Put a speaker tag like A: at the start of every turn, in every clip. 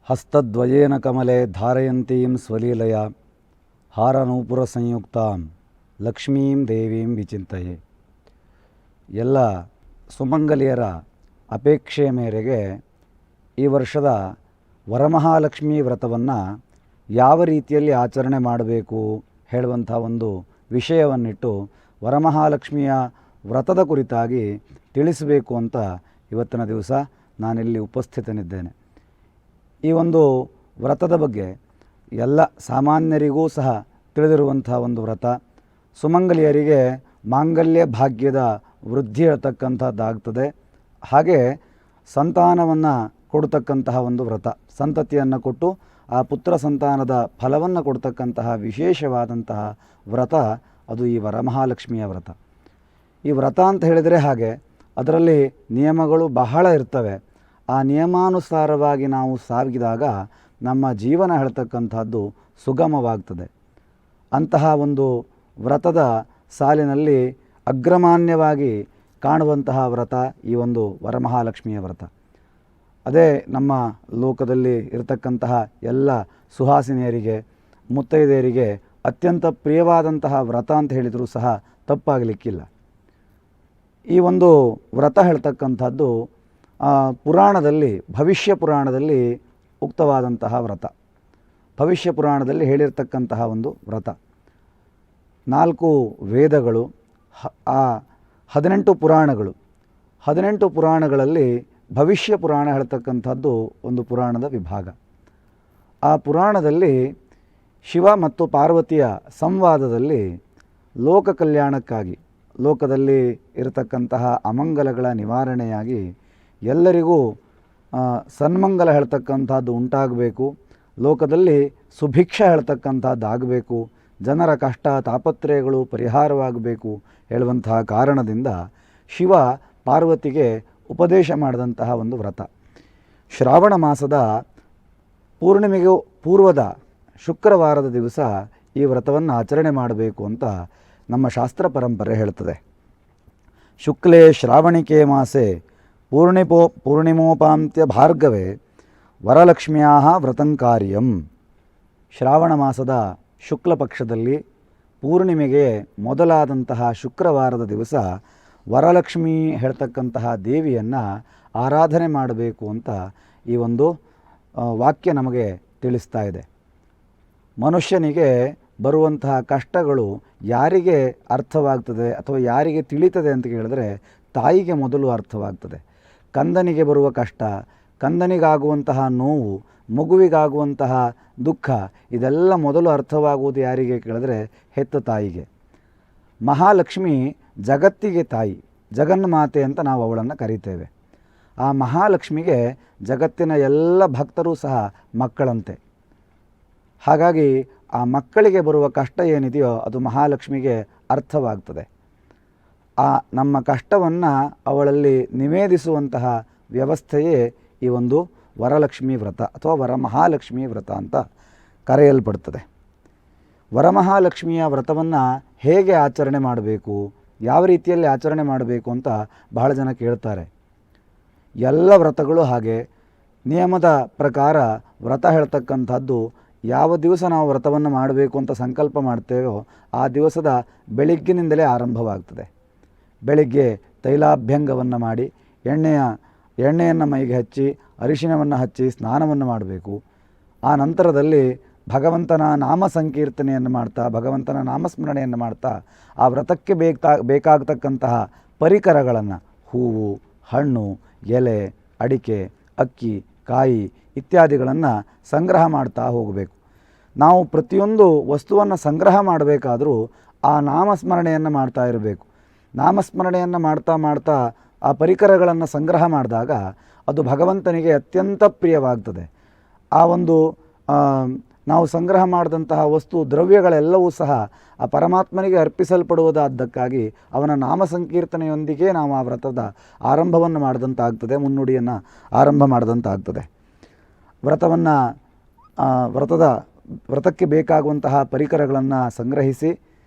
A: ಹಸ್ತದ್ವಯೇನ ಕಮಲೆ ಧಾರಯಂತೀಂ ಸ್ವಲೀಲಯ ಹಾರನೂಪುರಸಂಯುಕ್ತಾಂ ಲಕ್ಷ್ಮೀಂ ದೇವೀಂ ವಿಚಿಂತಯೇ. ಎಲ್ಲ ಸುಮಂಗಲಿಯರ ಅಪೇಕ್ಷೆಯ ಮೇರೆಗೆ ಈ ವರ್ಷದ ವರಮಹಾಲಕ್ಷ್ಮೀ ವ್ರತವನ್ನು ಯಾವ ರೀತಿಯಲ್ಲಿ ಆಚರಣೆ ಮಾಡಬೇಕು ಹೇಳುವಂಥ ಒಂದು ವಿಷಯವನ್ನಿಟ್ಟು ವರಮಹಾಲಕ್ಷ್ಮಿಯ ವ್ರತದ ಕುರಿತಾಗಿ ತಿಳಿಸಬೇಕು ಅಂತ ಇವತ್ತಿನ ದಿವಸ ನಾನಿಲ್ಲಿ ಉಪಸ್ಥಿತನಿದ್ದೇನೆ. ಈ ಒಂದು ವ್ರತದ ಬಗ್ಗೆ ಎಲ್ಲ ಸಾಮಾನ್ಯರಿಗೂ ಸಹ ತಿಳಿದಿರುವಂಥ ಒಂದು ವ್ರತ. ಸುಮಂಗಲಿಯರಿಗೆ ಮಾಂಗಲ್ಯ ಭಾಗ್ಯದ ವೃದ್ಧಿ ಹೇಳ್ತಕ್ಕಂಥದ್ದಾಗ್ತದೆ. ಹಾಗೆ ಸಂತಾನವನ್ನು ಕೊಡ್ತಕ್ಕಂತಹ ಒಂದು ವ್ರತ, ಸಂತತಿಯನ್ನು ಕೊಟ್ಟು ಆ ಪುತ್ರ ಸಂತಾನದ ಫಲವನ್ನು ಕೊಡ್ತಕ್ಕಂತಹ ವಿಶೇಷವಾದಂತಹ ವ್ರತ ಅದು ಈ ವರಮಹಾಲಕ್ಷ್ಮಿಯ ವ್ರತ. ಈ ವ್ರತ ಅಂತ ಹೇಳಿದರೆ ಹಾಗೆ ಅದರಲ್ಲಿ ನಿಯಮಗಳು ಬಹಳ ಇರ್ತವೆ. ಆ ನಿಯಮಾನುಸಾರವಾಗಿ ನಾವು ಸಾಗಿದಾಗ ನಮ್ಮ ಜೀವನ ಹೇಳ್ತಕ್ಕಂಥದ್ದು ಸುಗಮವಾಗ್ತದೆ. ಅಂತಹ ಒಂದು ವ್ರತದ ಸಾಲಿನಲ್ಲಿ ಅಗ್ರಮಾನ್ಯವಾಗಿ ಕಾಣುವಂತಹ ವ್ರತ ಈ ಒಂದು ವರಮಹಾಲಕ್ಷ್ಮಿಯ ವ್ರತ. ಅದೇ ನಮ್ಮ ಲೋಕದಲ್ಲಿ ಇರತಕ್ಕಂತಹ ಎಲ್ಲ ಸುಹಾಸಿನಿಯರಿಗೆ, ಮುತ್ತೈದೆಯರಿಗೆ ಅತ್ಯಂತ ಪ್ರಿಯವಾದಂತಹ ವ್ರತ ಅಂತ ಹೇಳಿದರೂ ಸಹ ತಪ್ಪಾಗಲಿಕ್ಕಿಲ್ಲ. ಈ ಒಂದು ವ್ರತ ಹೇಳ್ತಕ್ಕಂಥದ್ದು ಪುರಾಣದಲ್ಲಿ, ಭವಿಷ್ಯ ಪುರಾಣದಲ್ಲಿ ಉಕ್ತವಾದಂತಹ ವ್ರತ, ಭವಿಷ್ಯ ಪುರಾಣದಲ್ಲಿ ಹೇಳಿರ್ತಕ್ಕಂತಹ ಒಂದು ವ್ರತ. 4 ವೇದಗಳು, 18 ಪುರಾಣಗಳು, 18 ಪುರಾಣಗಳಲ್ಲಿ ಭವಿಷ್ಯ ಪುರಾಣ ಹೇಳ್ತಕ್ಕಂಥದ್ದು ಒಂದು ಪುರಾಣದ ವಿಭಾಗ. ಆ ಪುರಾಣದಲ್ಲಿ ಶಿವ ಮತ್ತು ಪಾರ್ವತಿಯ ಸಂವಾದದಲ್ಲಿ ಲೋಕ ಕಲ್ಯಾಣಕ್ಕಾಗಿ, ಲೋಕದಲ್ಲಿ ಇರತಕ್ಕಂತಹ ಅಮಂಗಲಗಳ ನಿವಾರಣೆಯಾಗಿ ಎಲ್ಲರಿಗೂ ಸನ್ಮಂಗಲ ಹೇಳ್ತಕ್ಕಂಥದ್ದು ಉಂಟಾಗಬೇಕು, ಲೋಕದಲ್ಲಿ ಸುಭಿಕ್ಷ ಹೇಳ್ತಕ್ಕಂಥದ್ದಾಗಬೇಕು, ಜನರ ಕಷ್ಟ ತಾಪತ್ರಯಗಳು ಪರಿಹಾರವಾಗಬೇಕು ಹೇಳುವಂತಹ ಕಾರಣದಿಂದ ಶಿವ ಪಾರ್ವತಿಗೆ ಉಪದೇಶ ಮಾಡಿದಂತಹ ಒಂದು ವ್ರತ. ಶ್ರಾವಣ ಮಾಸದ ಪೂರ್ಣಿಮೆಗೂ ಪೂರ್ವದ ಶುಕ್ರವಾರದ ದಿವಸ ಈ ವ್ರತವನ್ನು ಆಚರಣೆ ಮಾಡಬೇಕು ಅಂತ ನಮ್ಮ ಶಾಸ್ತ್ರ ಪರಂಪರೆ ಹೇಳ್ತದೆ. ಶುಕ್ಲೇ ಶ್ರಾವಣಿಕೆ ಮಾಸೆ ಪೂರ್ಣಿಮೋಪಾಂತ್ಯ ಭಾರ್ಗವೇ ವರಲಕ್ಷ್ಮ್ಯಾ ವ್ರತಂಕಾರ್ಯಂ. ಶ್ರಾವಣ ಮಾಸದ ಶುಕ್ಲ ಪಕ್ಷದಲ್ಲಿ ಪೂರ್ಣಿಮೆಗೆ ಮೊದಲಾದಂತಹ ಶುಕ್ರವಾರದ ದಿವಸ ವರಲಕ್ಷ್ಮಿ ಹೇಳ್ತಕ್ಕಂತಹ ದೇವಿಯನ್ನು ಆರಾಧನೆ ಮಾಡಬೇಕು ಅಂತ ಈ ಒಂದು ವಾಕ್ಯ ನಮಗೆ ತಿಳಿಸ್ತಾ ಇದೆ. ಮನುಷ್ಯನಿಗೆ ಬರುವಂತಹ ಕಷ್ಟಗಳು ಯಾರಿಗೆ ಅರ್ಥವಾಗ್ತದೆ ಅಥವಾ ಯಾರಿಗೆ ತಿಳಿತದೆ ಅಂತ ಕೇಳಿದ್ರೆ ತಾಯಿಗೆ ಮೊದಲು ಅರ್ಥವಾಗ್ತದೆ. ಕಂದನಿಗೆ ಬರುವ ಕಷ್ಟ, ಕಂದನಿಗಾಗುವಂತಹ ನೋವು, ಮಗುವಿಗಾಗುವಂತಹ ದುಃಖ ಇದೆಲ್ಲ ಮೊದಲು ಅರ್ಥವಾಗುವುದು ಯಾರಿಗೆ ಕೇಳಿದ್ರೆ ಹೆತ್ತ ತಾಯಿಗೆ. ಮಹಾಲಕ್ಷ್ಮಿ ಜಗತ್ತಿಗೆ ತಾಯಿ, ಜಗನ್ಮಾತೆ ಅಂತ ನಾವು ಅವಳನ್ನು ಕರೀತೇವೆ. ಆ ಮಹಾಲಕ್ಷ್ಮಿಗೆ ಜಗತ್ತಿನ ಎಲ್ಲ ಭಕ್ತರೂ ಸಹ ಮಕ್ಕಳಂತೆ. ಹಾಗಾಗಿ ಆ ಮಕ್ಕಳಿಗೆ ಬರುವ ಕಷ್ಟ ಏನಿದೆಯೋ ಅದು ಮಹಾಲಕ್ಷ್ಮಿಗೆ ಅರ್ಥವಾಗ್ತದೆ. ಆ ನಮ್ಮ ಕಷ್ಟವನ್ನು ಅವಳಲ್ಲಿ ನಿವೇದಿಸುವಂತಹ ವ್ಯವಸ್ಥೆಯೇ ಈ ಒಂದು ವರಲಕ್ಷ್ಮಿ ವ್ರತ ಅಥವಾ ವರಮಹಾಲಕ್ಷ್ಮಿ ವ್ರತ ಅಂತ ಕರೆಯಲ್ಪಡ್ತದೆ. ವರಮಹಾಲಕ್ಷ್ಮಿಯ ವ್ರತವನ್ನು ಹೇಗೆ ಆಚರಣೆ ಮಾಡಬೇಕು, ಯಾವ ರೀತಿಯಲ್ಲಿ ಆಚರಣೆ ಮಾಡಬೇಕು ಅಂತ ಬಹಳ ಜನ ಕೇಳ್ತಾರೆ. ಎಲ್ಲ ವ್ರತಗಳು ಹಾಗೆ ನಿಯಮದ ಪ್ರಕಾರ ವ್ರತ ಹೇಳ್ತಕ್ಕಂಥದ್ದು ಯಾವ ದಿವಸ ನಾವು ವ್ರತವನ್ನು ಮಾಡಬೇಕು ಅಂತ ಸಂಕಲ್ಪ ಮಾಡ್ತೇವೋ ಆ ದಿವಸದ ಬೆಳಿಗ್ಗಿನಿಂದಲೇ ಆರಂಭವಾಗ್ತದೆ. ಬೆಳಿಗ್ಗೆ ತೈಲಾಭ್ಯಂಗವನ್ನು ಮಾಡಿ ಎಣ್ಣೆಯನ್ನು ಮೈಗೆ ಹಚ್ಚಿ ಅರಿಶಿಣವನ್ನು ಹಚ್ಚಿ ಸ್ನಾನವನ್ನು ಮಾಡಬೇಕು. ಆ ನಂತರದಲ್ಲಿ ಭಗವಂತನ ನಾಮ ಸಂಕೀರ್ತನೆಯನ್ನು ಮಾಡ್ತಾ, ಭಗವಂತನ ನಾಮಸ್ಮರಣೆಯನ್ನು ಮಾಡ್ತಾ ಆ ವ್ರತಕ್ಕೆ ಬೇಕಾಗತಕ್ಕಂತಹ ಪರಿಕರಗಳನ್ನು, ಹೂವು, ಹಣ್ಣು, ಎಲೆ, ಅಡಿಕೆ, ಅಕ್ಕಿ, ಕಾಯಿ ಇತ್ಯಾದಿಗಳನ್ನು ಸಂಗ್ರಹ ಮಾಡ್ತಾ ಹೋಗಬೇಕು. ನಾವು ಪ್ರತಿಯೊಂದು ವಸ್ತುವನ್ನು ಸಂಗ್ರಹ ಮಾಡಬೇಕಾದರೂ ಆ ನಾಮಸ್ಮರಣೆಯನ್ನು ಮಾಡ್ತಾ ಇರಬೇಕು. ನಾಮಸ್ಮರಣೆಯನ್ನು ಮಾಡ್ತಾ ಮಾಡ್ತಾ ಆ ಪರಿಕರಗಳನ್ನು ಸಂಗ್ರಹ ಮಾಡಿದಾಗ ಅದು ಭಗವಂತನಿಗೆ ಅತ್ಯಂತ ಪ್ರಿಯವಾಗ್ತದೆ. ಆ ಒಂದು ನಾವು ಸಂಗ್ರಹ ಮಾಡಿದಂತಹ ವಸ್ತು ದ್ರವ್ಯಗಳೆಲ್ಲವೂ ಸಹ ಆ ಪರಮಾತ್ಮನಿಗೆ ಅರ್ಪಿಸಲ್ಪಡುವುದಾದ್ದಕ್ಕಾಗಿ ಅವನ ನಾಮ ಸಂಕೀರ್ತನೆಯೊಂದಿಗೆ ನಾವು ಆ ವ್ರತದ ಆರಂಭವನ್ನು ಮಾಡಿದಂತಾಗ್ತದೆ, ಮುನ್ನುಡಿಯನ್ನು ಆರಂಭ ಮಾಡಿದಂತಾಗ್ತದೆ. ವ್ರತಕ್ಕೆ ಬೇಕಾಗುವಂತಹ ಪರಿಕರಗಳನ್ನು ಸಂಗ್ರಹಿಸಿ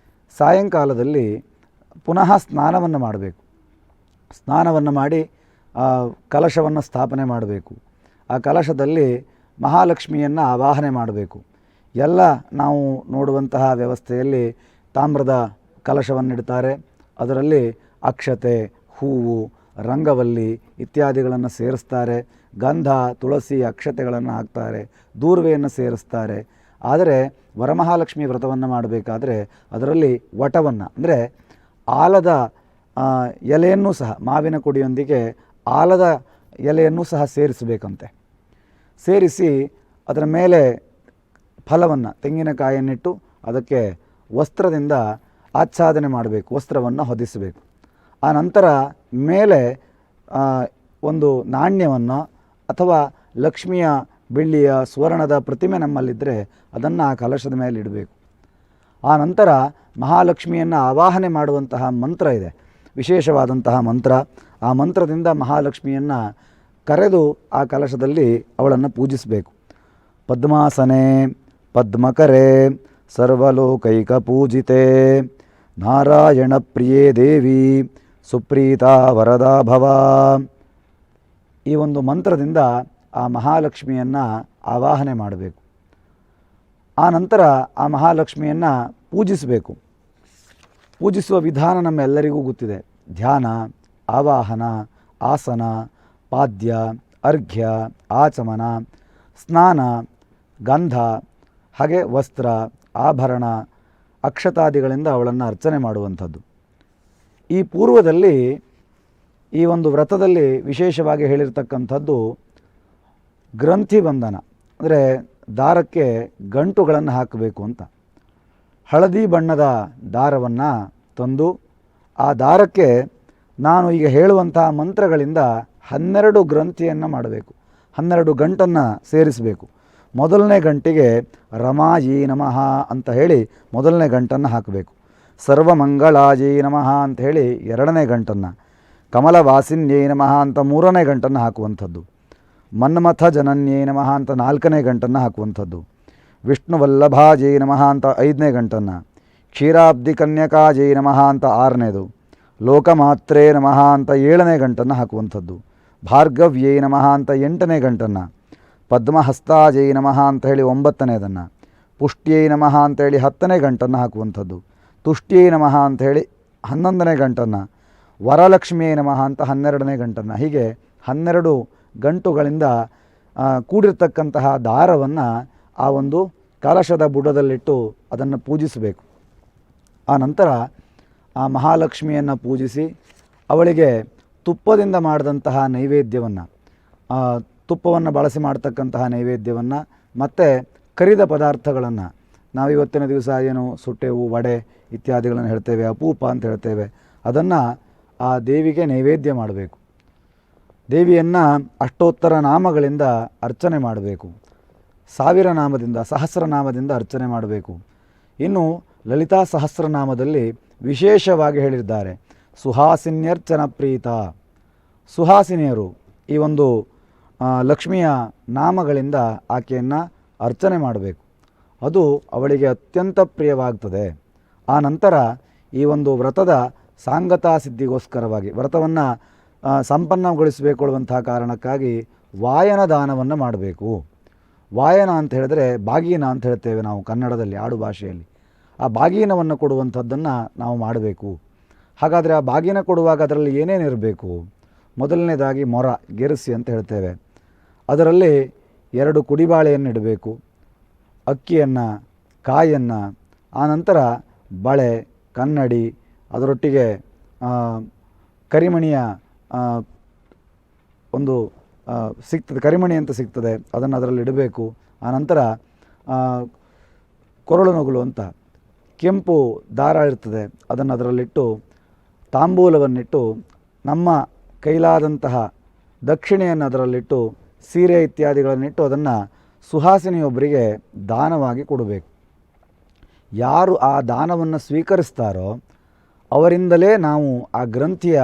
A: ಸಾಯಂಕಾಲದಲ್ಲಿ ಪುನಃ ಸ್ನಾನವನ್ನು ಮಾಡಬೇಕು. ಸ್ನಾನವನ್ನು ಮಾಡಿ ಕಲಶವನ್ನು ಸ್ಥಾಪನೆ ಮಾಡಬೇಕು. ಆ ಕಲಶದಲ್ಲಿ ಮಹಾಲಕ್ಷ್ಮಿಯನ್ನು ಆವಾಹನೆ ಮಾಡಬೇಕು. ಎಲ್ಲ ನಾವು ನೋಡುವಂತಹ ವ್ಯವಸ್ಥೆಯಲ್ಲಿ ತಾಮ್ರದ ಕಲಶವನ್ನಿಡ್ತಾರೆ. ಅದರಲ್ಲಿ ಅಕ್ಷತೆ, ಹೂವು, ರಂಗವಲ್ಲಿ ಇತ್ಯಾದಿಗಳನ್ನು ಸೇರಿಸ್ತಾರೆ. ಗಂಧ, ತುಳಸಿ, ಅಕ್ಷತೆಗಳನ್ನು ಹಾಕ್ತಾರೆ. ದೂರ್ವೆಯನ್ನು ಸೇರಿಸ್ತಾರೆ. ಆದರೆ ವರಮಹಾಲಕ್ಷ್ಮಿ ವ್ರತವನ್ನು ಮಾಡಬೇಕಾದ್ರೆ ಅದರಲ್ಲಿ ವಟವನ್ನು ಅಂದರೆ ಆಲದ ಎಲೆಯನ್ನೂ ಸಹ, ಮಾವಿನ ಕುಡಿಯೊಂದಿಗೆ ಆಲದ ಎಲೆಯನ್ನೂ ಸಹ ಸೇರಿಸಬೇಕಂತೆ. ಸೇರಿಸಿ ಅದರ ಮೇಲೆ ಫಲವನ್ನು, ತೆಂಗಿನಕಾಯಿಯನ್ನಿಟ್ಟು ಅದಕ್ಕೆ ವಸ್ತ್ರದಿಂದ ಆಚ್ಛಾದನೆ ಮಾಡಬೇಕು, ವಸ್ತ್ರವನ್ನು ಹೊದಿಸಬೇಕು. ಆ ನಂತರ ಮೇಲೆ ಒಂದು ನಾಣ್ಯವನ್ನು ಅಥವಾ ಲಕ್ಷ್ಮಿಯ ಬೆಳ್ಳಿಯ ಸುವರ್ಣದ ಪ್ರತಿಮೆ ನಮ್ಮಲ್ಲಿದ್ದರೆ ಅದನ್ನು ಆ ಕಲಶದ ಮೇಲೆ ಇಡಬೇಕು. ಆ ನಂತರ ಮಹಾಲಕ್ಷ್ಮಿಯನ್ನು ಆವಾಹನೆ ಮಾಡುವಂತಹ ಮಂತ್ರ ಇದೆ, ವಿಶೇಷವಾದಂತಹ ಮಂತ್ರ. ಆ ಮಂತ್ರದಿಂದ ಮಹಾಲಕ್ಷ್ಮಿಯನ್ನು ಕರೆದು ಆ ಕಲಶದಲ್ಲಿ ಅವಳನ್ನು ಪೂಜಿಸಬೇಕು. ಪದ್ಮಾಸನೆ ಪದ್ಮಕರೆ ಸರ್ವಲೋಕೈಕ ಪೂಜಿತೆ ನಾರಾಯಣ ಪ್ರಿಯೇ ದೇವಿ ಸುಪ್ರೀತಾ ವರದಾ ಭವ. ಈ ಒಂದು ಮಂತ್ರದಿಂದ ಆ ಮಹಾಲಕ್ಷ್ಮಿಯನ್ನು ಆವಾಹನೆ ಮಾಡಬೇಕು. ಆ ನಂತರ ಆ ಮಹಾಲಕ್ಷ್ಮಿಯನ್ನು ಪೂಜಿಸಬೇಕು. ಪೂಜಿಸುವ ವಿಧಾನ ನಮ್ಮೆಲ್ಲರಿಗೂ ಗೊತ್ತಿದೆ. ಧ್ಯಾನ, ಆವಾಹನ, ಆಸನ, ಪಾದ್ಯ, ಅರ್ಘ್ಯ, ಆಚಮನ, ಸ್ನಾನ, ಗಂಧ, ಹಾಗೆ ವಸ್ತ್ರ, ಆಭರಣ, ಅಕ್ಷತಾದಿಗಳಿಂದ ಅವಳನ್ನು ಅರ್ಚನೆ ಮಾಡುವಂಥದ್ದು. ಈ ಪೂರ್ವದಲ್ಲಿ ಈ ಒಂದು ವ್ರತದಲ್ಲಿ ವಿಶೇಷವಾಗಿ ಹೇಳಿರ್ತಕ್ಕಂಥದ್ದು ಗ್ರಂಥಿ ಬಂಧನ, ಅಂದರೆ ದಾರಕ್ಕೆ ಗಂಟುಗಳನ್ನು ಹಾಕಬೇಕು ಅಂತ. ಹಳದಿ ಬಣ್ಣದ ದಾರವನ್ನು ತಂದು ಆ ದಾರಕ್ಕೆ ನಾನು ಈಗ ಹೇಳುವಂತಹ ಮಂತ್ರಗಳಿಂದ 12 ಗ್ರಂಥಿಯನ್ನು ಮಾಡಬೇಕು. 12 ಗಂಟನ್ನು ಸೇರಿಸಬೇಕು. ಮೊದಲನೇ ಗಂಟಿಗೆ ರಮಾಯೀ ನಮಃ ಅಂತ ಹೇಳಿ ಮೊದಲನೇ ಗಂಟನ್ನು ಹಾಕಬೇಕು. ಸರ್ವಮಂಗಳಾಯೀ ನಮಃ ಅಂತ ಹೇಳಿ ಎರಡನೇ ಗಂಟನ್ನು, ಕಮಲವಾಸಿನ್ಯೈ ನಮಃ ಅಂತ ಮೂರನೇ ಗಂಟನ್ನು ಹಾಕುವಂಥದ್ದು, ಮನ್ಮಥ ಜನನ್ಯೈ ನಮಃ ಅಂತ 4ನೇ ಗಂಟನ್ನು ಹಾಕುವಂಥದ್ದು, ವಿಷ್ಣುವಲ್ಲಭಾಜೈ ನಮಃ ಅಂತ 5ನೇ ಗಂಟನ್ನು, ಕ್ಷೀರಾಬ್ಧಿ ಕನ್ಯಕಾಜೈ ನಮಃ ಅಂತ 6ನೇದು, ಲೋಕಮಾತ್ರೇ ನಮಃ ಅಂತ 7ನೇ ಗಂಟನ್ನು ಹಾಕುವಂಥದ್ದು, ಭಾರ್ಗವ್ಯೈ ನಮಃ ಅಂತ 8ನೇ ಗಂಟನ್ನು, ಪದ್ಮಹಸ್ತಾಜೈ ನಮಃ ಅಂತ ಹೇಳಿ 9ನೇದನ್ನು, ಪುಷ್ಟ್ಯೈ ನಮಃ ಅಂತೇಳಿ 10ನೇ ಗಂಟನ್ನು ಹಾಕುವಂಥದ್ದು, ತುಷ್ಟ್ಯೈ ನಮಃ ಅಂಥೇಳಿ 11ನೇ ಗಂಟನ್ನು, ವರಲಕ್ಷ್ಮಿಯೇ ನಮಃ ಅಂತ 12ನೇ ಗಂಟನ್ನು. ಹೀಗೆ 12 ಗಂಟುಗಳಿಂದ ಕೂಡಿರ್ತಕ್ಕಂತಹ ದಾರವನ್ನು ಆ ಒಂದು ಕಲಶದ ಬುಡದಲ್ಲಿಟ್ಟು ಅದನ್ನು ಪೂಜಿಸಬೇಕು. ಆ ನಂತರ ಆ ಮಹಾಲಕ್ಷ್ಮಿಯನ್ನು ಪೂಜಿಸಿ ಅವಳಿಗೆ ತುಪ್ಪದಿಂದ ಮಾಡಿದಂತಹ ನೈವೇದ್ಯವನ್ನು, ತುಪ್ಪವನ್ನು ಬಳಸಿ ಮಾಡ್ತಕ್ಕಂತಹ ನೈವೇದ್ಯವನ್ನು ಮತ್ತು ಕರಿದ ಪದಾರ್ಥಗಳನ್ನು, ನಾವಿವತ್ತಿನ ದಿವಸ ಏನು ಸುಟ್ಟೆವು, ವಡೆ ಇತ್ಯಾದಿಗಳನ್ನು ಹೇಳ್ತೇವೆ, ಅಪೂಪ ಅಂತ ಹೇಳ್ತೇವೆ, ಅದನ್ನು ಆ ದೇವಿಗೆ ನೈವೇದ್ಯ ಮಾಡಬೇಕು. ದೇವಿಯನ್ನು ಅಷ್ಟೋತ್ತರ ನಾಮಗಳಿಂದ ಅರ್ಚನೆ ಮಾಡಬೇಕು. 1000 ನಾಮದಿಂದ, ಸಹಸ್ರನಾಮದಿಂದ ಅರ್ಚನೆ ಮಾಡಬೇಕು. ಇನ್ನು ಲಲಿತಾ ಸಹಸ್ರನಾಮದಲ್ಲಿ ವಿಶೇಷವಾಗಿ ಹೇಳಿದ್ದಾರೆ, ಸುಹಾಸಿನ್ಯರ್ಚನ ಪ್ರೀತ. ಸುಹಾಸಿನಿಯರು ಈ ಒಂದು ಲಕ್ಷ್ಮಿಯ ನಾಮಗಳಿಂದ ಆಕೆಯನ್ನು ಅರ್ಚನೆ ಮಾಡಬೇಕು. ಅದು ಅವಳಿಗೆ ಅತ್ಯಂತ ಪ್ರಿಯವಾಗ್ತದೆ. ಆ ನಂತರ ಈ ಒಂದು ವ್ರತದ ಸಾಂಗತಾ ಸಿದ್ಧಿಗೋಸ್ಕರವಾಗಿ ವ್ರತವನ್ನು ಸಂಪನ್ನಗೊಳಿಸಬೇಕು ಅನ್ನುವಂಥ ಕಾರಣಕ್ಕಾಗಿ ವಾಯನ ದಾನವನ್ನು ಮಾಡಬೇಕು. ವಾಯನ ಅಂತ ಹೇಳಿದ್ರೆ ಬಾಗೀನ ಅಂತ ಹೇಳ್ತೇವೆ ನಾವು ಕನ್ನಡದಲ್ಲಿ, ಆಡು ಭಾಷೆಯಲ್ಲಿ. ಆ ಬಾಗೀನವನ್ನು ಕೊಡುವಂಥದ್ದನ್ನು ನಾವು ಮಾಡಬೇಕು. ಹಾಗಾದರೆ ಆ ಬಾಗೀನ ಕೊಡುವಾಗ ಅದರಲ್ಲಿ ಏನೇನಿರಬೇಕು? ಮೊದಲನೇದಾಗಿ ಮೊರ, ಗೆರಸಿ ಅಂತ ಹೇಳ್ತೇವೆ. ಅದರಲ್ಲಿ 2 ಕುಡಿಬಾಳೆಯನ್ನು ಇಡಬೇಕು, ಅಕ್ಕಿಯನ್ನು, ಕಾಯನ್ನು, ಆನಂತರ ಬಳೆ, ಕನ್ನಡಿ, ಅದರೊಟ್ಟಿಗೆ ಕರಿಮಣಿಯ ಒಂದು ಸಿಗ್ತದೆ, ಕರಿಮಣಿ ಅಂತ ಸಿಗ್ತದೆ, ಅದನ್ನು ಅದರಲ್ಲಿ ಇಡಬೇಕು. ಆನಂತರ ಕೊರಳು ನಗುಲು ಅಂತ ಕೆಂಪು ದಾರ ಇರ್ತದೆ, ಅದನ್ನು ಅದರಲ್ಲಿಟ್ಟು ತಾಂಬೂಲವನ್ನಿಟ್ಟು ನಮ್ಮ ಕೈಲಾದಂತಹ ದಕ್ಷಿಣೆಯನ್ನು ಅದರಲ್ಲಿಟ್ಟು ಸೀರೆ ಇತ್ಯಾದಿಗಳನ್ನಿಟ್ಟು ಅದನ್ನು ಸುಹಾಸಿನಿಯೊಬ್ಬರಿಗೆ ದಾನವಾಗಿ ಕೊಡಬೇಕು. ಯಾರು ಆ ದಾನವನ್ನು ಸ್ವೀಕರಿಸ್ತಾರೋ ಅವರಿಂದಲೇ ನಾವು ಆ ಗ್ರಂಥಿಯ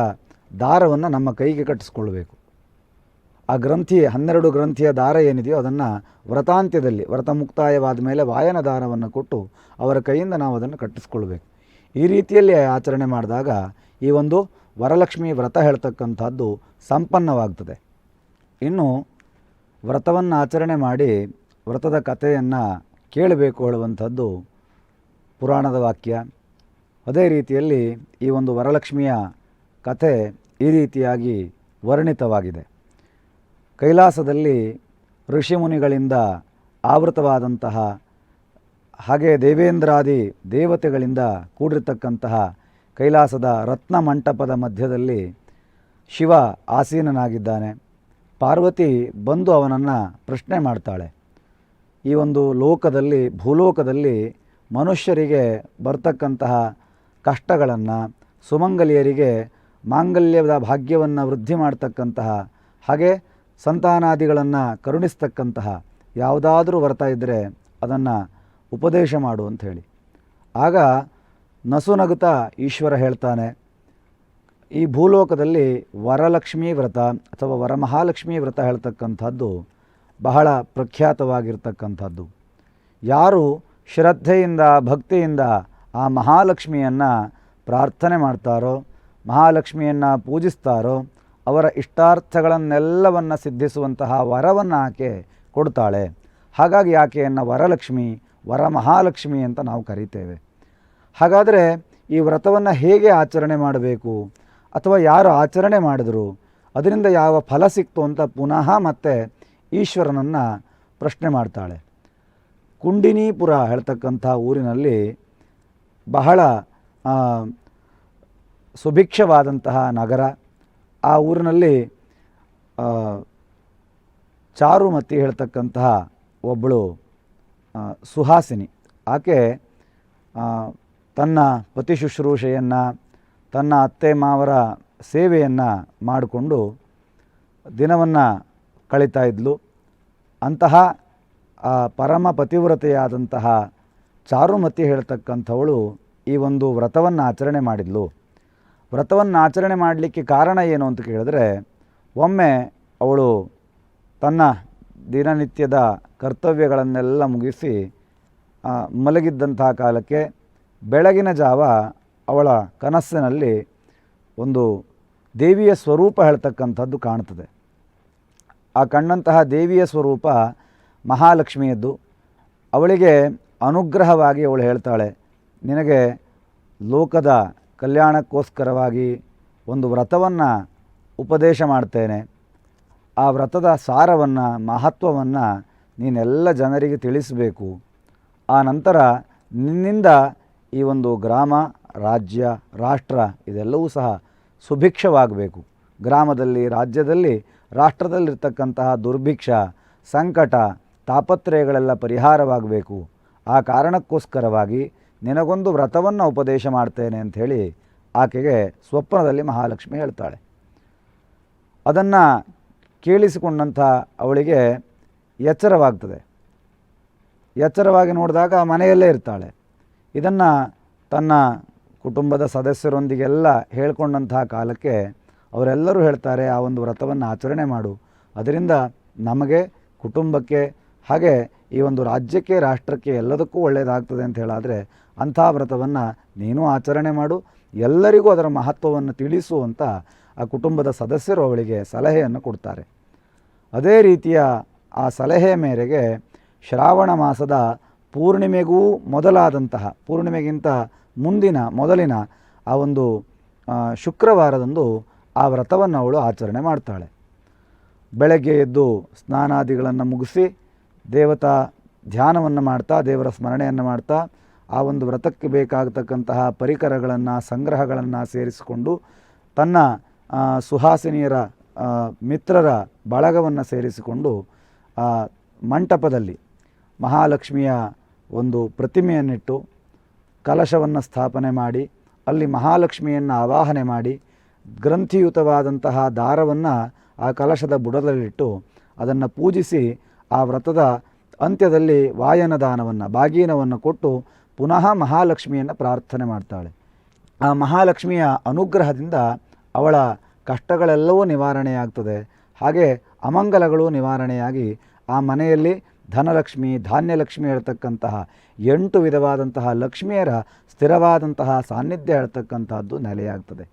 A: ದಾರವನ್ನು ನಮ್ಮ ಕೈಗೆ ಕಟ್ಟಿಸ್ಕೊಳ್ಬೇಕು. ಆ ಗ್ರಂಥಿ 12 ಗ್ರಂಥಿಯ ದಾರ ಏನಿದೆಯೋ ಅದನ್ನು ವ್ರತಾಂತ್ಯದಲ್ಲಿ, ವ್ರತ ಮುಕ್ತಾಯವಾದ ಮೇಲೆ ವಾಯನ ದಾರವನ್ನು ಕೊಟ್ಟು ಅವರ ಕೈಯಿಂದ ನಾವು ಅದನ್ನು ಕಟ್ಟಿಸ್ಕೊಳ್ಬೇಕು. ಈ ರೀತಿಯಲ್ಲಿ ಆಚರಣೆ ಮಾಡಿದಾಗ ಈ ಒಂದು ವರಲಕ್ಷ್ಮಿ ವ್ರತ ಹೇಳ್ತಕ್ಕಂಥದ್ದು ಸಂಪನ್ನವಾಗ್ತದೆ. ಇನ್ನು ವ್ರತವನ್ನು ಆಚರಣೆ ಮಾಡಿ ವ್ರತದ ಕಥೆಯನ್ನು ಕೇಳಬೇಕು ಹೇಳುವಂಥದ್ದು ಪುರಾಣದ ವಾಕ್ಯ. ಅದೇ ರೀತಿಯಲ್ಲಿ ಈ ಒಂದು ವರಲಕ್ಷ್ಮಿಯ ಕಥೆ ಈ ರೀತಿಯಾಗಿ ವರ್ಣಿತವಾಗಿದೆ. ಕೈಲಾಸದಲ್ಲಿ ಋಷಿಮುನಿಗಳಿಂದ ಆವೃತವಾದಂತಹ ಹಾಗೆ ದೇವೇಂದ್ರಾದಿ ದೇವತೆಗಳಿಂದ ಕೂಡಿರ್ತಕ್ಕಂತಹ ಕೈಲಾಸದ ರತ್ನ ಮಂಟಪದ ಮಧ್ಯದಲ್ಲಿ ಶಿವ ಆಸೀನನಾಗಿದ್ದಾನೆ. ಪಾರ್ವತಿ ಬಂದು ಅವನನ್ನು ಪ್ರಶ್ನೆ ಮಾಡ್ತಾಳೆ. ಈ ಒಂದು ಲೋಕದಲ್ಲಿ, ಭೂಲೋಕದಲ್ಲಿ ಮನುಷ್ಯರಿಗೆ ಬರ್ತಕ್ಕಂತಹ ಕಷ್ಟಗಳನ್ನು, ಸುಮಂಗಲಿಯರಿಗೆ ಮಾಂಗಲ್ಯದ ಭಾಗ್ಯವನ್ನು ವೃದ್ಧಿ ಮಾಡ್ತಕ್ಕಂತಹ ಹಾಗೆ ಸಂತಾನಾದಿಗಳನ್ನು ಕರುಣಿಸ್ತಕ್ಕಂತಹ ಯಾವುದಾದ್ರೂ ವ್ರತ ಇದ್ದರೆ ಅದನ್ನು ಉಪದೇಶ ಮಾಡು ಅಂತ ಹೇಳಿ. ಆಗ ನಸುನಗುತ್ತಾ ಈಶ್ವರ ಹೇಳ್ತಾನೆ, ಈ ಭೂಲೋಕದಲ್ಲಿ ವರಲಕ್ಷ್ಮೀ ವ್ರತ ಅಥವಾ ವರಮಹಾಲಕ್ಷ್ಮೀ ವ್ರತ ಹೇಳ್ತಕ್ಕಂಥದ್ದು ಬಹಳ ಪ್ರಖ್ಯಾತವಾಗಿರ್ತಕ್ಕಂಥದ್ದು. ಯಾರು ಶ್ರದ್ಧೆಯಿಂದ ಭಕ್ತಿಯಿಂದ ಆ ಮಹಾಲಕ್ಷ್ಮಿಯನ್ನು ಪ್ರಾರ್ಥನೆ ಮಾಡ್ತಾರೋ, ಮಹಾಲಕ್ಷ್ಮಿಯನ್ನು ಪೂಜಿಸ್ತಾರೋ, ಅವರ ಇಷ್ಟಾರ್ಥಗಳನ್ನೆಲ್ಲವನ್ನು ಸಿದ್ಧಿಸುವಂತಹ ವರವನ್ನು ಆಕೆ ಕೊಡ್ತಾಳೆ. ಹಾಗಾಗಿ ಆಕೆಯನ್ನು ವರಲಕ್ಷ್ಮಿ, ವರಮಹಾಲಕ್ಷ್ಮಿ ಅಂತ ನಾವು ಕರೀತೇವೆ. ಹಾಗಾದರೆ ಈ ವ್ರತವನ್ನು ಹೇಗೆ ಆಚರಣೆ ಮಾಡಬೇಕು ಅಥವಾ ಯಾರು ಆಚರಣೆ ಮಾಡಿದ್ರು ಅದರಿಂದ ಯಾವ ಫಲ ಸಿಕ್ತು ಅಂತ ಪುನಃ ಮತ್ತೆ ಈಶ್ವರನನ್ನು ಪ್ರಶ್ನೆ ಮಾಡ್ತಾಳೆ. ಕುಂಡಿನೀಪುರ ಹೇಳ್ತಕ್ಕಂಥ ಊರಿನಲ್ಲಿ ಬಹಳ ಸುಭಿಕ್ಷವಾದಂತಹ ನಗರ. ಆ ಊರಿನಲ್ಲಿ ಚಾರುಮತಿ ಹೇಳ್ತಕ್ಕಂತಹ ಒಬ್ಬಳು ಸುಹಾಸಿನಿ. ಆಕೆ ತನ್ನ ಪತಿ ಶುಶ್ರೂಷೆಯನ್ನು, ತನ್ನ ಅತ್ತೆ ಮಾವರ ಸೇವೆಯನ್ನು ಮಾಡಿಕೊಂಡು ದಿನವನ್ನು ಕಳೀತಾ ಇದ್ಲು. ಅಂತಹ ಪರಮ ಪತಿವ್ರತೆಯಾದಂತಹ ಚಾರುಮತಿ ಹೇಳ್ತಕ್ಕಂಥವಳು ಈ ಒಂದು ವ್ರತವನ್ನು ಆಚರಣೆ ಮಾಡಿದ್ಲು. ವ್ರತವನ್ನು ಆಚರಣೆ ಮಾಡಲಿಕ್ಕೆ ಕಾರಣ ಏನು ಅಂತ ಕೇಳಿದ್ರೆ, ಒಮ್ಮೆ ಅವಳು ತನ್ನ ದಿನನಿತ್ಯದ ಕರ್ತವ್ಯಗಳನ್ನೆಲ್ಲ ಮುಗಿಸಿ ಮಲಗಿದ್ದಂತಹ ಕಾಲಕ್ಕೆ ಬೆಳಗಿನ ಜಾವ ಅವಳ ಕನಸಿನಲ್ಲಿ ಒಂದು ದೇವಿಯ ಸ್ವರೂಪ ಹೇಳ್ತಕ್ಕಂಥದ್ದು ಕಾಣ್ತದೆ. ಆ ಕಂಡಂತಹ ದೇವಿಯ ಸ್ವರೂಪ ಮಹಾಲಕ್ಷ್ಮಿಯದ್ದು. ಅವಳಿಗೆ ಅನುಗ್ರಹವಾಗಿ ಅವಳು ಹೇಳ್ತಾಳೆ, ನಿನಗೆ ಲೋಕದ ಕಲ್ಯಾಣಕ್ಕೋಸ್ಕರವಾಗಿ ಒಂದು ವ್ರತವನ್ನು ಉಪದೇಶ ಮಾಡ್ತೇನೆ. ಆ ವ್ರತದ ಸಾರವನ್ನು, ಮಹತ್ವವನ್ನು ನೀನೆಲ್ಲ ಜನರಿಗೆ ತಿಳಿಸಬೇಕು. ಆ ನಂತರ ನಿನ್ನಿಂದ ಈ ಒಂದು ಗ್ರಾಮ, ರಾಜ್ಯ, ರಾಷ್ಟ್ರ ಇದೆಲ್ಲವೂ ಸಹ ಸುಭಿಕ್ಷವಾಗಬೇಕು. ಗ್ರಾಮದಲ್ಲಿ, ರಾಜ್ಯದಲ್ಲಿ, ರಾಷ್ಟ್ರದಲ್ಲಿರ್ತಕ್ಕಂತಹ ದುರ್ಭಿಕ್ಷ, ಸಂಕಟ, ತಾಪತ್ರಯಗಳೆಲ್ಲ ಪರಿಹಾರವಾಗಬೇಕು. ಆ ಕಾರಣಕ್ಕೋಸ್ಕರವಾಗಿ ನಿನಗೊಂದು ವ್ರತವನ್ನು ಉಪದೇಶ ಮಾಡ್ತೇನೆ ಅಂಥೇಳಿ ಆಕೆಗೆ ಸ್ವಪ್ನದಲ್ಲಿ ಮಹಾಲಕ್ಷ್ಮಿ ಹೇಳ್ತಾಳೆ. ಅದನ್ನು ಕೇಳಿಸಿಕೊಂಡಂಥ ಅವಳಿಗೆ ಎಚ್ಚರವಾಗ್ತದೆ. ಎಚ್ಚರವಾಗಿ ನೋಡಿದಾಗ ಮನೆಯಲ್ಲೇ ಇರ್ತಾಳೆ. ಇದನ್ನು ತನ್ನ ಕುಟುಂಬದ ಸದಸ್ಯರೊಂದಿಗೆಲ್ಲ ಹೇಳ್ಕೊಂಡಂತಹ ಕಾಲಕ್ಕೆ ಅವರೆಲ್ಲರೂ ಹೇಳ್ತಾರೆ, ಆ ಒಂದು ವ್ರತವನ್ನು ಆಚರಣೆ ಮಾಡು, ಅದರಿಂದ ನಮಗೆ, ಕುಟುಂಬಕ್ಕೆ, ಹಾಗೆ ಈ ಒಂದು ರಾಜ್ಯಕ್ಕೆ, ರಾಷ್ಟ್ರಕ್ಕೆ ಎಲ್ಲದಕ್ಕೂ ಒಳ್ಳೆಯದಾಗ್ತದೆ ಅಂತ ಹೇಳಾದರೆ ಅಂಥ ವ್ರತವನ್ನು ನೀನು ಆಚರಣೆ ಮಾಡು, ಎಲ್ಲರಿಗೂ ಅದರ ಮಹತ್ವವನ್ನು ತಿಳಿಸು ಅಂತ ಆ ಕುಟುಂಬದ ಸದಸ್ಯರು ಅವಳಿಗೆ ಸಲಹೆಯನ್ನು ಕೊಡ್ತಾರೆ. ಅದೇ ರೀತಿಯ ಆ ಸಲಹೆಯ ಮೇರೆಗೆ ಶ್ರಾವಣ ಮಾಸದ ಪೂರ್ಣಿಮೆಗೂ ಮೊದಲಾದಂತಹ, ಪೂರ್ಣಿಮೆಗಿಂತ ಮೊದಲಿನ ಆ ಒಂದು ಶುಕ್ರವಾರದಂದು ಆ ವ್ರತವನ್ನು ಅವಳು ಆಚರಣೆ ಮಾಡ್ತಾಳೆ. ಬೆಳಗ್ಗೆ ಎದ್ದು ಸ್ನಾನಾದಿಗಳನ್ನು ಮುಗಿಸಿ ದೇವತಾ ಧ್ಯಾನವನ್ನು ಮಾಡ್ತಾ, ದೇವರ ಸ್ಮರಣೆಯನ್ನು ಮಾಡ್ತಾ, ಆ ಒಂದು ವ್ರತಕ್ಕೆ ಬೇಕಾಗತಕ್ಕಂತಹ ಪರಿಕರಗಳನ್ನು, ಸಂಗ್ರಹಗಳನ್ನು ಸೇರಿಸಿಕೊಂಡು ತನ್ನ ಸುಹಾಸಿನಿಯರ ಮಿತ್ರರ ಬಳಗವನ್ನು ಸೇರಿಸಿಕೊಂಡು ಮಂಟಪದಲ್ಲಿ ಮಹಾಲಕ್ಷ್ಮಿಯ ಒಂದು ಪ್ರತಿಮೆಯನ್ನಿಟ್ಟು ಕಲಶವನ್ನು ಸ್ಥಾಪನೆ ಮಾಡಿ ಅಲ್ಲಿ ಮಹಾಲಕ್ಷ್ಮಿಯನ್ನು ಆವಾಹನೆ ಮಾಡಿ ಗ್ರಂಥಿಯುತವಾದಂತಹ ದಾರವನ್ನು ಆ ಕಲಶದ ಬುಡದಲ್ಲಿಟ್ಟು ಅದನ್ನು ಪೂಜಿಸಿ ಆ ವ್ರತದ ಅಂತ್ಯದಲ್ಲಿ ವಾಯನದಾನವನ್ನು, ಬಾಗೀನವನ್ನು ಕೊಟ್ಟು ಪುನಃ ಮಹಾಲಕ್ಷ್ಮಿಯನ್ನು ಪ್ರಾರ್ಥನೆ ಮಾಡ್ತಾಳೆ. ಆ ಮಹಾಲಕ್ಷ್ಮಿಯ ಅನುಗ್ರಹದಿಂದ ಅವಳ ಕಷ್ಟಗಳೆಲ್ಲವೂ ನಿವಾರಣೆಯಾಗ್ತದೆ. ಹಾಗೆ ಅಮಂಗಲಗಳು ನಿವಾರಣೆಯಾಗಿ ಆ ಮನೆಯಲ್ಲಿ ಧನಲಕ್ಷ್ಮಿ, ಧಾನ್ಯಲಕ್ಷ್ಮಿ ಹೇಳ್ತಕ್ಕಂತಹ 8 ವಿಧವಾದಂತಹ ಲಕ್ಷ್ಮಿಯರ ಸ್ಥಿರವಾದಂತಹ ಸಾನ್ನಿಧ್ಯ ಹೇಳ್ತಕ್ಕಂಥದ್ದು ನೆಲೆಯಾಗ್ತದೆ.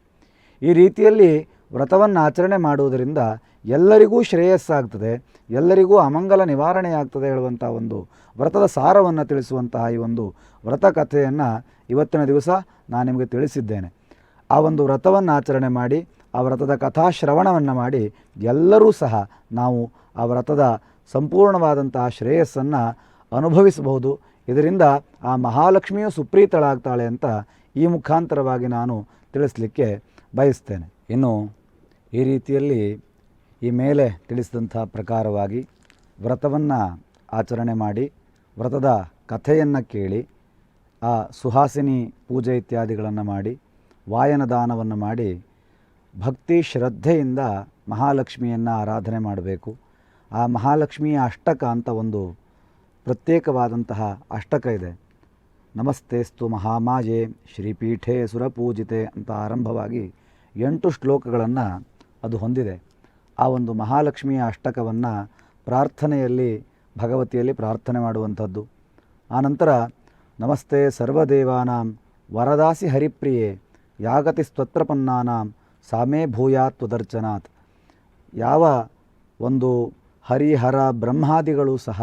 A: ಈ ರೀತಿಯಲ್ಲಿ ವ್ರತವನ್ನು ಆಚರಣೆ ಮಾಡುವುದರಿಂದ ಎಲ್ಲರಿಗೂ ಶ್ರೇಯಸ್ಸಾಗ್ತದೆ, ಎಲ್ಲರಿಗೂ ಅಮಂಗಲ ನಿವಾರಣೆಯಾಗ್ತದೆ ಹೇಳುವಂಥ ಒಂದು ವ್ರತದ ಸಾರವನ್ನು ತಿಳಿಸುವಂತಹ ಈ ಒಂದು ವ್ರತ ಕಥೆಯನ್ನು ಇವತ್ತಿನ ದಿವಸ ನಾನು ನಿಮಗೆ ತಿಳಿಸಿದ್ದೇನೆ. ಆ ಒಂದು ವ್ರತವನ್ನು ಆಚರಣೆ ಮಾಡಿ, ಆ ವ್ರತದ ಕಥಾಶ್ರವಣವನ್ನು ಮಾಡಿ ಎಲ್ಲರೂ ಸಹ ನಾವು ಆ ವ್ರತದ ಸಂಪೂರ್ಣವಾದಂತಹ ಶ್ರೇಯಸ್ಸನ್ನು ಅನುಭವಿಸಬಹುದು. ಇದರಿಂದ ಆ ಮಹಾಲಕ್ಷ್ಮಿಯು ಸುಪ್ರೀತಳಾಗ್ತಾಳೆ ಅಂತ ಈ ಮುಖಾಂತರವಾಗಿ ನಾನು ತಿಳಿಸಲಿಕ್ಕೆ ಬಯಸ್ತೇನೆ. ಇನ್ನು ಈ ರೀತಿಯಲ್ಲಿ ಈ ಮೇಲೆ ತಿಳಿಸಿದಂಥ ಪ್ರಕಾರವಾಗಿ ವ್ರತವನ್ನು ಆಚರಣೆ ಮಾಡಿ, ವ್ರತದ ಕಥೆಯನ್ನು ಕೇಳಿ, ಆ ಸುಹಾಸಿನಿ ಪೂಜೆ ಇತ್ಯಾದಿಗಳನ್ನು ಮಾಡಿ, ವಾಯನ ದಾನವನ್ನು ಮಾಡಿ, ಭಕ್ತಿ ಶ್ರದ್ಧೆಯಿಂದ ಮಹಾಲಕ್ಷ್ಮಿಯನ್ನು ಆರಾಧನೆ ಮಾಡಬೇಕು. ಆ ಮಹಾಲಕ್ಷ್ಮಿಯ ಅಷ್ಟಕ ಅಂತ ಒಂದು ಪ್ರತ್ಯೇಕವಾದಂತಹ ಅಷ್ಟಕ ಇದೆ. ನಮಸ್ತೇಸ್ತು ಮಹಾಮಾಯೆ ಶ್ರೀಪೀಠೆ ಸುರಪೂಜಿತೆ ಅಂತ ಆರಂಭವಾಗಿ 8 ಶ್ಲೋಕಗಳನ್ನು ಅದು ಹೊಂದಿದೆ. ಆ ಒಂದು ಮಹಾಲಕ್ಷ್ಮಿಯ ಅಷ್ಟಕವನ್ನು ಪ್ರಾರ್ಥನೆಯಲ್ಲಿ ಭಗವತಿಯಲ್ಲಿ ಪ್ರಾರ್ಥನೆ ಮಾಡುವಂಥದ್ದು. ಆನಂತರ ನಮಸ್ತೆ ಸರ್ವದೇವಾನಾಂ ವರದಾಸಿ ಹರಿಪ್ರಿಯೆ ಯಾಗತಿ ಸ್ತೋತ್ರಪನ್ನಾನಾಂ ಸಾಮೇ ಭೂಯಾತ್ ತ್ವದರ್ಚನಾತ್. ಯಾವ ಒಂದು ಹರಿಹರ ಬ್ರಹ್ಮಾದಿಗಳು ಸಹ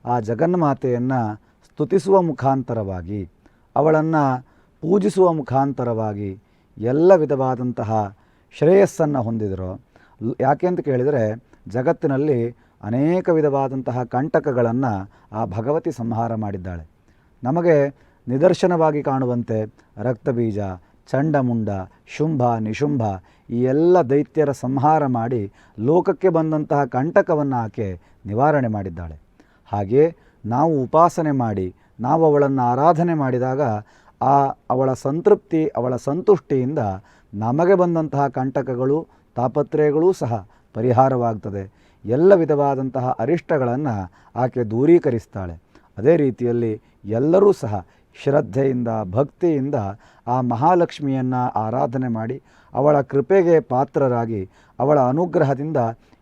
A: ಆ ಜಗನ್ಮಾತೆಯನ್ನು ಸ್ತುತಿಸುವ ಮುಖಾಂತರವಾಗಿ, ಅವಳನ್ನು ಪೂಜಿಸುವ ಮುಖಾಂತರವಾಗಿ ಎಲ್ಲ ವಿಧವಾದಂತಹ ಶ್ರೇಯಸ್ಸನ್ನು ಹೊಂದಿದರು. ಯಾಕೆ ಅಂತ ಕೇಳಿದರೆ, ಜಗತ್ತಿನಲ್ಲಿ ಅನೇಕ ವಿಧವಾದಂತಹ ಕಂಟಕಗಳನ್ನು ಆ ಭಗವತಿ ಸಂಹಾರ ಮಾಡಿದ್ದಾಳೆ. ನಮಗೆ ನಿದರ್ಶನವಾಗಿ ಕಾಣುವಂತೆ ರಕ್ತಬೀಜ, ಚಂಡಮುಂಡ, ಶುಂಭ, ನಿಶುಂಭ ಈ ಎಲ್ಲ ದೈತ್ಯರ ಸಂಹಾರ ಮಾಡಿ ಲೋಕಕ್ಕೆ ಬಂದಂತಹ ಕಂಟಕವನ್ನು ಆಕೆ ನಿವಾರಣೆ ಮಾಡಿದ್ದಾಳೆ. ಹಾಗೆಯೇ ನಾವು ಉಪಾಸನೆ ಮಾಡಿ, ನಾವು ಅವಳನ್ನು ಆರಾಧನೆ ಮಾಡಿದಾಗ ಅವಳ ಸಂತೃಪ್ತಿ, ಅವಳ ಸಂತುಷ್ಟಿಯಿಂದ ನಮಗೆ ಬಂದಂತಹ ಕಂಟಕಗಳು, ತಾಪತ್ರಯಗಳೂ ಸಹ ಪರಿಹಾರವಾಗ್ತದೆ. ಎಲ್ಲ ವಿಧವಾದಂತಹ ಅರಿಷ್ಟಗಳನ್ನು ಆಕೆ ದೂರೀಕರಿಸ್ತಾಳೆ. ಅದೇ ರೀತಿಯಲ್ಲಿ ಎಲ್ಲರೂ ಸಹ ಶ್ರದ್ಧೆಯಿಂದ, ಭಕ್ತಿಯಿಂದ ಆ ಮಹಾಲಕ್ಷ್ಮಿಯನ್ನು ಆರಾಧನೆ ಮಾಡಿ, ಅವಳ ಕೃಪೆಗೆ ಪಾತ್ರರಾಗಿ, ಅವಳ ಅನುಗ್ರಹದಿಂದ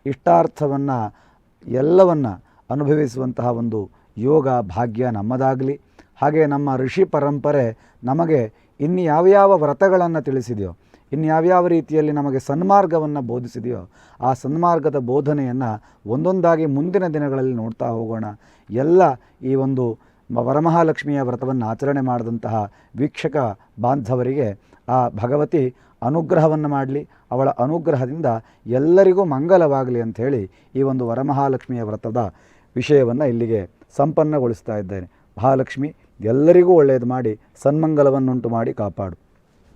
A: ಇಷ್ಟಾರ್ಥವನ್ನು ಎಲ್ಲವನ್ನು ಅನುಭವಿಸುವಂತಹ ಒಂದು ಯೋಗ ಭಾಗ್ಯ ನಮ್ಮದಾಗಲಿ. ಹಾಗೆ ನಮ್ಮ ಋಷಿ ಪರಂಪರೆ ನಮಗೆ ಇನ್ನು ಯಾವ್ಯಾವ ವ್ರತಗಳನ್ನು ತಿಳಿಸಿದೆಯೋ, ಇನ್ಯಾವ್ಯಾವ ರೀತಿಯಲ್ಲಿ ನಮಗೆ ಸನ್ಮಾರ್ಗವನ್ನು ಬೋಧಿಸಿದೆಯೋ, ಆ ಸನ್ಮಾರ್ಗದ ಬೋಧನೆಯನ್ನು ಒಂದೊಂದಾಗಿ ಮುಂದಿನ ದಿನಗಳಲ್ಲಿ ನೋಡ್ತಾ ಹೋಗೋಣ. ಎಲ್ಲ ಈ ಒಂದು ವರಮಹಾಲಕ್ಷ್ಮಿಯ ವ್ರತವನ್ನು ಆಚರಣೆ ಮಾಡಿದಂತಹ ವೀಕ್ಷಕ ಬಾಂಧವರಿಗೆ ಆ ಭಗವತಿ ಅನುಗ್ರಹವನ್ನು ಮಾಡಲಿ, ಅವಳ ಅನುಗ್ರಹದಿಂದ ಎಲ್ಲರಿಗೂ ಮಂಗಲವಾಗಲಿ ಅಂಥೇಳಿ ಈ ಒಂದು ವರಮಹಾಲಕ್ಷ್ಮಿಯ ವ್ರತದ ವಿಷಯವನ್ನು ಇಲ್ಲಿಗೆ ಸಂಪನ್ನಗೊಳಿಸ್ತಾ ಇದ್ದೇನೆ. ಮಹಾಲಕ್ಷ್ಮಿ ಎಲ್ಲರಿಗೂ ಒಳ್ಳೆಯದು ಮಾಡಿ, ಸನ್ಮಂಗಲವನ್ನುಂಟು ಮಾಡಿ ಕಾಪಾಡು.